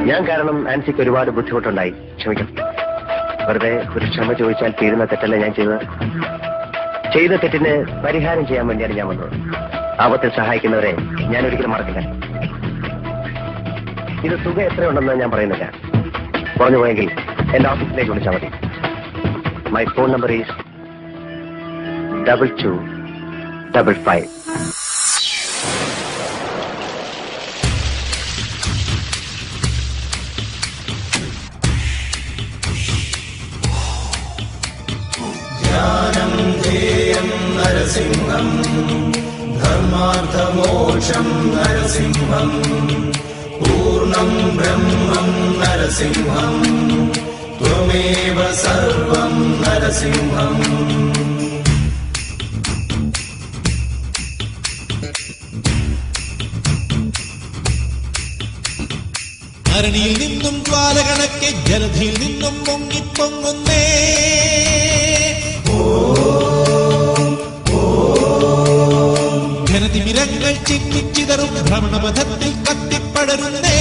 ഞാൻ കാരണം ആൻസിക്ക് ഒരുപാട് ബുദ്ധിമുട്ടുണ്ടായി, ക്ഷമിക്കണം. വെറുതെ ഒരു ക്ഷമ ചോദിച്ചാൽ തീരുന്ന തെറ്റല്ല ഞാൻ ചെയ്തത്. ചെയ്ത തെറ്റിന് പരിഹാരം ചെയ്യാൻ വേണ്ടിയാണ് ഞാൻ വന്നത്. ആപത്തിൽ സഹായിക്കുന്നവരെ ഞാൻ ഒരിക്കലും മറക്കില്ല. ഇത് തുക എത്രയുണ്ടെന്ന് ഞാൻ പറയുന്നില്ല. പറഞ്ഞു പോയെങ്കിൽ എന്റെ ഓഫീസിലേക്ക് വിളിച്ചാൽ മതി. My phone number is 2255. ജ്ഞാനം ധേയം നരസിംഹം ധർമാർത്ഥമോക്ഷം നരസിംഹം പൂർണ്ണം ബ്രഹ്മം നരസിംഹം ത്വമേവ സർവം നരസിംഹം. ധരണിയിൽ നിന്നും ജ്വാലകണക്കെ ജലധിയിൽ നിന്നും പൊങ്ങിപ്പൊങ്ങുന്നേ. ഘനതിമിരങ്ങൾ ചിന്നിച്ചിതറും ഭ്രമണപഥത്തിൽ കത്തിപ്പടരുന്നേ.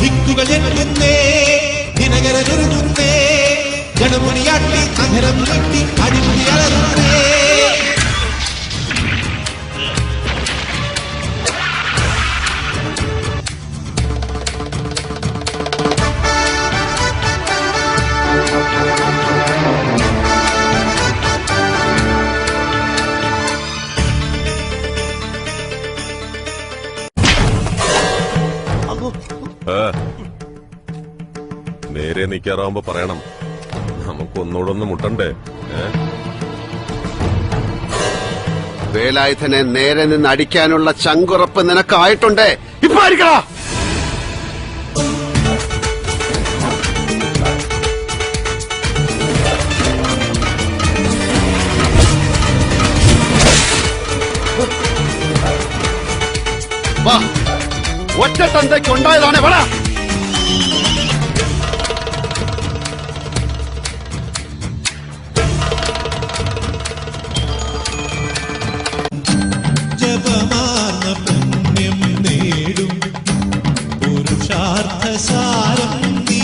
ദിക്കുകൾ എണ്ണുന്നേ, ദിനകരനൊരുങ്ങുന്നേ, ജനമുനിയാട്ടി അധരം നീട്ടി അടിമുടി അളരുന്നേ. നേരെ നിൽക്കാറാവുമ്പോ പറയണം, നമുക്കൊന്നൂടൊന്ന് മുട്ടണ്ടേ. വേലായുധനെ നേരെ നിന്ന് അടിക്കാനുള്ള ചങ്കുറപ്പ് നിനക്കായിട്ടുണ്ടേ. ഇപ്പൊ അടിക്കടാ. വാ, ഒറ്റ തന്തയ്ക്ക് ഉണ്ടായതാണ്. വേടാ. ജപമാർന്ന പുണ്യം നേടും പുരുഷാർത്ഥസാരം നീ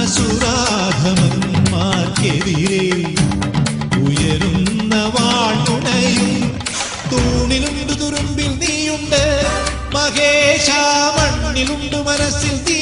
അസുരാധമന്മാർക്കെതിരെ ഉയരുന്ന വാണുണയും തൂണിലുണ്ട് തുരുമ്പിൽ നീയുണ്ട് മഹേശ മണ്ണിലുണ്ട് മനസ്സിൽ നീ